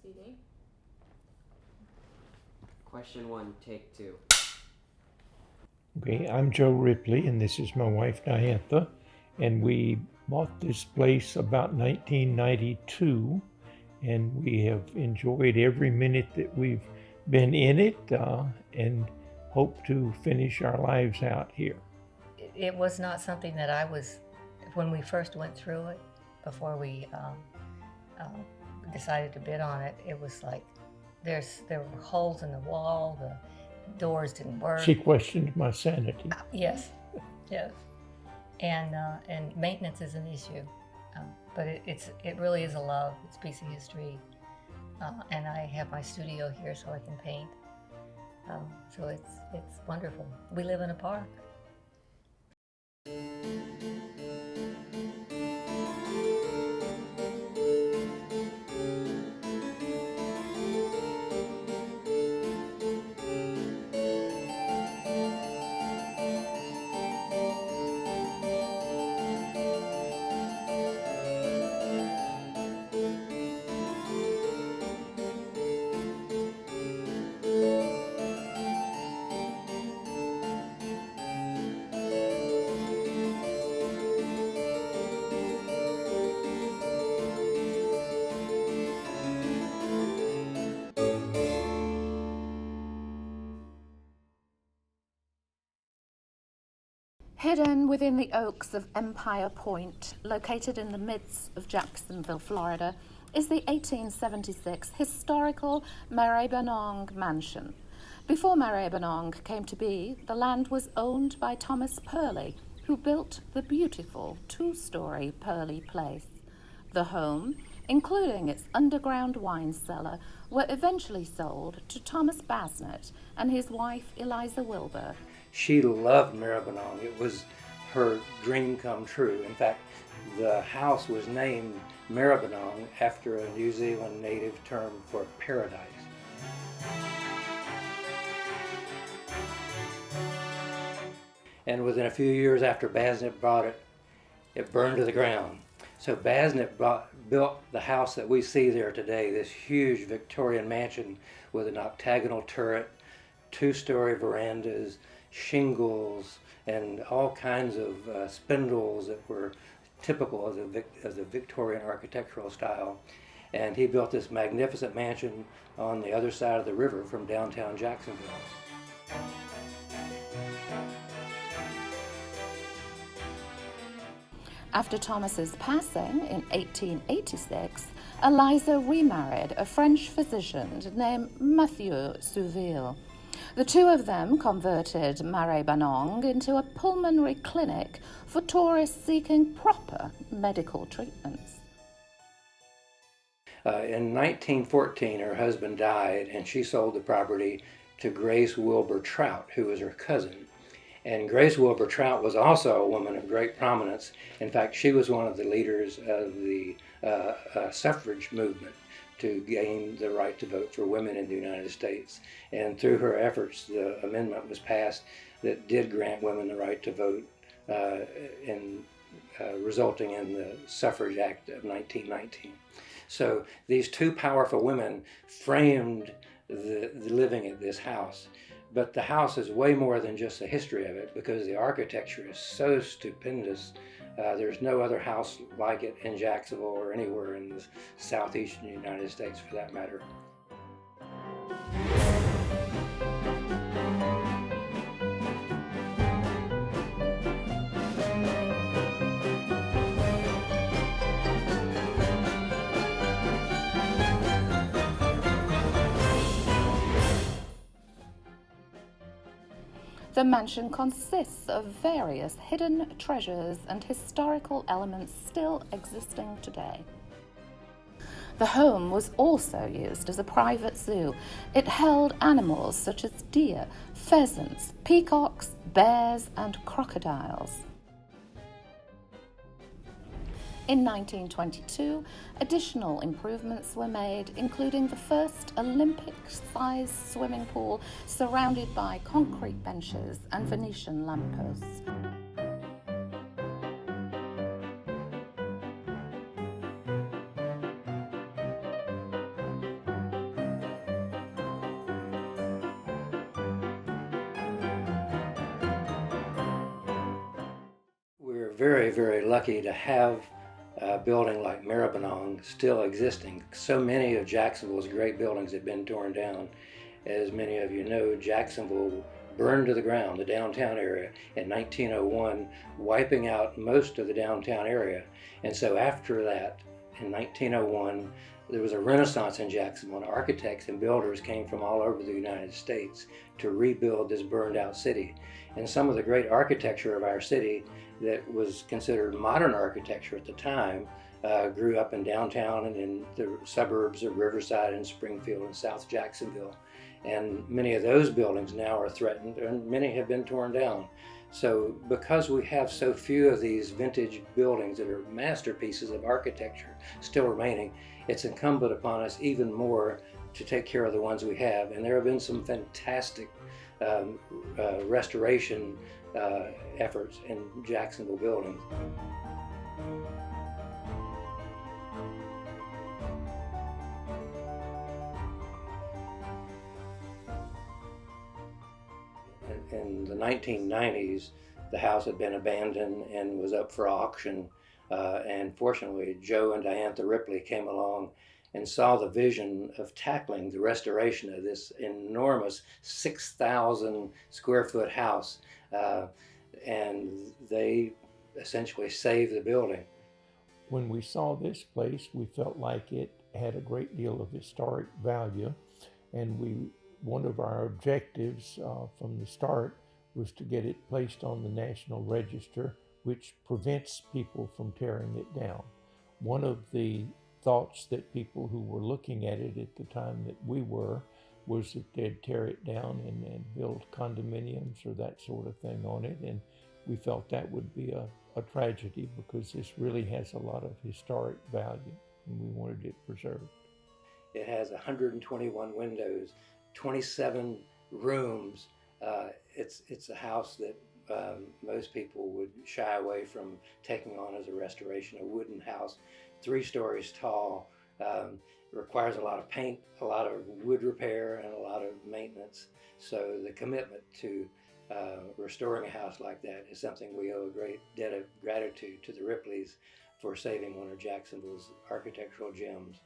speedy. Question one, take two. Okay, I'm Joe Ripley, and this is my wife Diantha, and we bought this place about 1992, and we have enjoyed every minute that we've been in it, and hope to finish our lives out here. It was not something that I was, when we first went through it, before we decided to bid on it, it was like there were holes in the wall, the doors didn't work. She questioned my sanity. Yes, yes, and maintenance is an issue, but it really is a love. It's a piece of history, and I have my studio here so I can paint. So it's wonderful. We live in a park. Hidden within the oaks of Empire Point, located in the midst of Jacksonville, Florida, is the 1876 historical Marabanong Mansion. Before Marabanong came to be, the land was owned by Thomas Purley, who built the beautiful two-story Purley Place. The home, including its underground wine cellar, were eventually sold to Thomas Basnett and his wife Eliza Wilbur. She loved Marabanong. It was her dream come true. In fact, the house was named Marabanong after a New Zealand native term for paradise. And within a few years after Basnett bought it, it burned to the ground. So Basnett built the house that we see there today, this huge Victorian mansion with an octagonal turret, two-story verandas, shingles, and all kinds of spindles that were typical of the Victorian architectural style. And he built this magnificent mansion on the other side of the river from downtown Jacksonville. After Thomas's passing in 1886, Eliza remarried a French physician named Mathieu Souville. The two of them converted Marabanong into a pulmonary clinic for tourists seeking proper medical treatments. In 1914, her husband died, and she sold the property to Grace Wilbur Trout, who was her cousin. And Grace Wilbur Trout was also a woman of great prominence. In fact, she was one of the leaders of the suffrage movement to gain the right to vote for women in the United States. And through her efforts, the amendment was passed that did grant women the right to vote, resulting in the Suffrage Act of 1919. So these two powerful women framed the living at this house. But the house is way more than just the history of it, because the architecture is so stupendous. There's no other house like it in Jacksonville or anywhere in the southeastern United States for that matter. The mansion consists of various hidden treasures and historical elements still existing today. The home was also used as a private zoo. It held animals such as deer, pheasants, peacocks, bears, and crocodiles. In 1922, additional improvements were made, including the first Olympic-sized swimming pool surrounded by concrete benches and Venetian lampposts. very, very lucky to have a building like Marabanong still existing. So many of Jacksonville's great buildings have been torn down. As many of you know, Jacksonville burned to the ground, the downtown area, in 1901, wiping out most of the downtown area. And so after that, in 1901, there was a renaissance in Jacksonville, and architects and builders came from all over the United States to rebuild this burned out city. And some of the great architecture of our city that was considered modern architecture at the time grew up in downtown and in the suburbs of Riverside and Springfield and South Jacksonville. And many of those buildings now are threatened, and many have been torn down. So because we have so few of these vintage buildings that are masterpieces of architecture still remaining, it's incumbent upon us even more to take care of the ones we have. And there have been some fantastic restoration efforts in Jacksonville buildings. In the 1990s, the house had been abandoned and was up for auction. And fortunately, Joe and Diantha Ripley came along and saw the vision of tackling the restoration of this enormous 6,000 square foot house. And they essentially saved the building. When we saw this place, we felt like it had a great deal of historic value, and one of our objectives from the start was to get it placed on the National Register, which prevents people from tearing it down. One of the thoughts that people who were looking at it at the time that we were was that they'd tear it down and build condominiums or that sort of thing on it, and we felt that would be a tragedy because this really has a lot of historic value and we wanted it preserved. It has 121 windows, 27 rooms. It's a house that most people would shy away from taking on as a restoration. A wooden house, 3 stories tall, requires a lot of paint, a lot of wood repair, and a lot of maintenance. So the commitment to restoring a house like that is something we owe a great debt of gratitude to the Ripleys for saving one of Jacksonville's architectural gems.